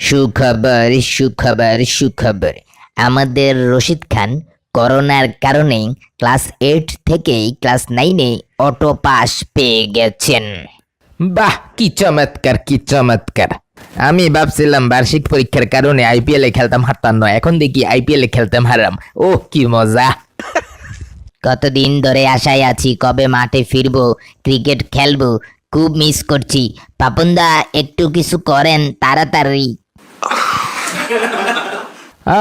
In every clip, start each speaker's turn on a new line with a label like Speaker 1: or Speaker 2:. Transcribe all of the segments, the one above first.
Speaker 1: সুখবর সুখবর সুখবর, আমাদের রশিদ খান করোনার কারণে ক্লাস 8 থেকেই ক্লাস 9-এ অটো পাস পেয়ে গেছেন।
Speaker 2: বাহ, কি চমৎকার কি চমৎকার। আমি ভাবছিলাম বার্ষিক পরীক্ষার কারণে আইপিএল এ খেলতাম হারতাম নয়, এখন দেখি আইপিএল এ খেলতাম হারাম। ও কি মজা।
Speaker 1: কতদিন ধরে আশায় আছি কবে মাঠে ফিরবো, ক্রিকেট খেলবো, খুব মিস করছি। পাপনদা একটু কিছু করেন তাড়াতাড়ি।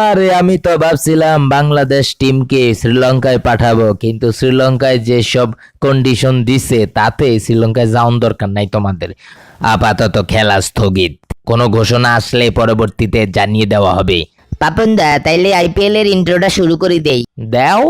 Speaker 2: আরে আমি তো ভাবছিলাম বাংলাদেশ টিমকে শ্রীলঙ্কায় পাঠাবো, কিন্তু শ্রীলঙ্কায় যে সব কন্ডিশন দিছে তাতে শ্রীলঙ্কায় যাওয়ার দরকার নাই তোমাদের। আপাতত খেলা স্থগিত, কোনো ঘোষণা আসলে পরবর্তীতে জানিয়ে দেওয়া হবে।
Speaker 1: পাপনদা তাইলে আইপিএল এর ইন্ট্রোটা শুরু করে দেই।
Speaker 2: দাও।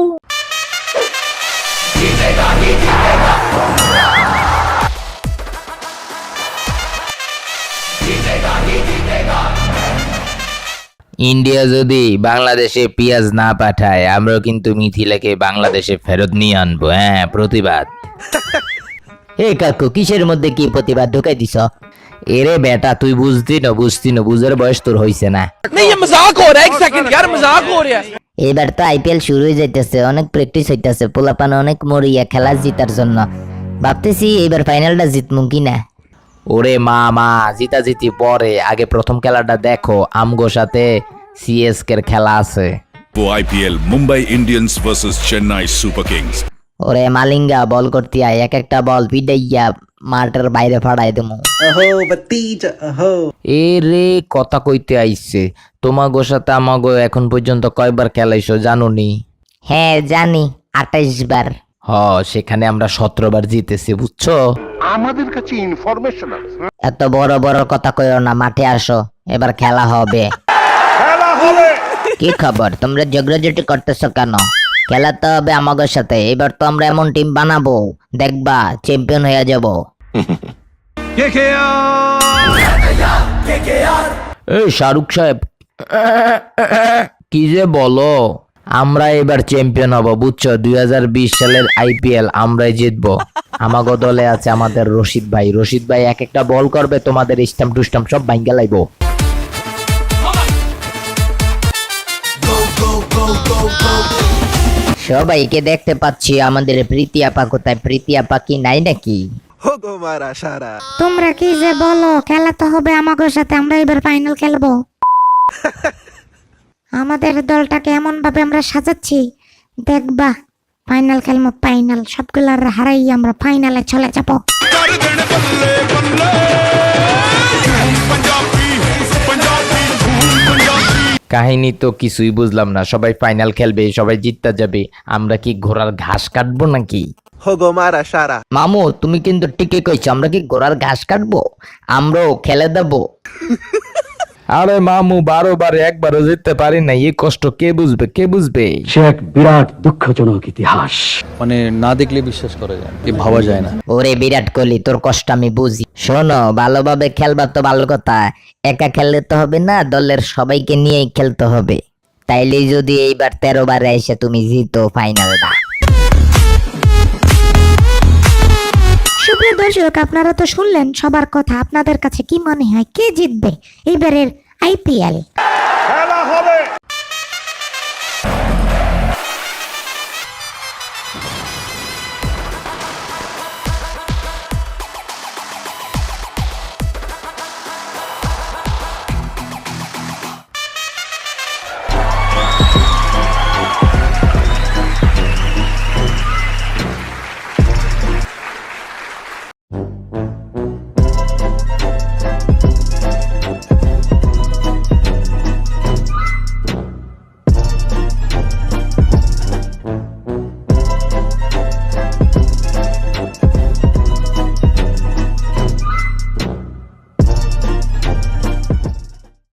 Speaker 2: ইন্ডিয়া যদি বাংলাদেশে পেঁয়াজ না পাঠায়, আমরা কিন্তু মিথিলাকে বাংলাদেশে ফেরত নিয়ে আনবো। হ্যাঁ, প্রতিবাদ।
Speaker 1: এ কাকু, কিসের মধ্যে কি প্রতিবাদ ঢুকাই দিছ?
Speaker 2: এরে বেটা, তুই বুঝতি না, বুঝার বয়স তোর হইছে না।
Speaker 1: এবার তো আইপিএল শুরু হয়ে যাইতেছে, অনেক প্র্যাকটিস হইতেছে, পোলাপান অনেক মরিয়া খেলা জিতার জন্য। ভাবতেছি এবার ফাইনালটা জিতমু কিনা।
Speaker 2: ওরে মা জিতাজিতি পরে, আগে প্রথম খেলাটা দেখো। আমগো সাথে সিএসকে এর খেলা আছে।
Speaker 3: वो IPL Mumbai Indians versus Chennai super Kings.
Speaker 1: ওরে মালিঙ্গা, বল করতে আয়, এক একটা বল পিটাইয়া মাঠের বাইরে ফাড়াই দেবো।
Speaker 2: এ রে, কথা কইতে আইছে। তোমাগো সাথে আমাগো এখন পর্যন্ত কয়বার খেলাইছো জানোনি?
Speaker 1: হ্যাঁ জানি, 28 বার।
Speaker 2: সেখানে আমরা 17 বার জিতেছি, বুঝছো?
Speaker 4: আমাদের কাছে ইনফরমেশন আছে।
Speaker 1: এত বড় বড় কথা কইও না, মাঠে আসো, এবার খেলা হবে। কি খবর, তোমরা ঝগড়াঝাটি করতেছো কেন? খেলা তো হবে আমাদের সাথে। এবার তো আমরা এমন টিম বানাবো, দেখবা চ্যাম্পিয়ন হয়ে যাব।
Speaker 2: এই শাহরুখ সাহেব, কি যে বলো। আমরা এবার চ্যাম্পিয়ন হব, বুঝছো? 2020 সালের আইপিএল আমরাই জিতবো। আমাগো দলে আছে আমাদের রশিদ ভাই এক একটা বল করবে, তোমাদের স্টাম্প টু স্টাম্প সব ভাঙ্গা লাইবো।
Speaker 1: সবাইকে দেখতে পাচ্ছি, আমাদের প্রীতি আপা কোথায়? প্রীতি আপা কি নাই নাকি?
Speaker 5: তোমরা কি যে বলো, খেলা তো হবে আমাদের সাথে, আমরা এবার ফাইনাল খেলবো। আমাদের দলটাকে এমন ভাবে আমরা সাজাচ্ছি, দেখবা ফাইনাল খেলবো। ফাইনাল সবগুলার হারাই আমরা ফাইনালে চলে যাব।
Speaker 2: কাহিনী তো কিছুই বুঝলাম না। সবাই ফাইনাল খেলবে, সবাই জিততে যাবে, আমরা কি ঘোড়ার ঘাস কাটবো নাকি?
Speaker 1: মামু তুমি কিন্তু ঠিকই কইছো, আমরা কি ঘোড়ার ঘাস কাটবো? আমরাও খেলে দেবো।
Speaker 2: আরে মামু, 12 বারে একবারও জিততে পারি না, এই কষ্ট কে বুঝবে?
Speaker 6: সে এক বিরাট দুঃখজনক ইতিহাস।
Speaker 7: মানে না দেখলে বিশ্বাস করা যায় না, ভাবা যায় না।
Speaker 1: ওরে বিরাট কোহলি, তোর কষ্ট আমি বুঝি। শোনো, ভালোভাবে খেলবা তো ভালো কথা, একা খেললে তো হবে না, দলের সবাইকে নিয়েই খেলতে হবে। তাইলে যদি এইবার 13 বারে এসে তুমি জিতো ফাইনালটা।
Speaker 5: সুপ্রিয় দর্শক, আপনারা তো শুনলেন সবার কথা। আপনাদের কাছে কি মনে হয় কে জিতবে এবারের আইপিএল?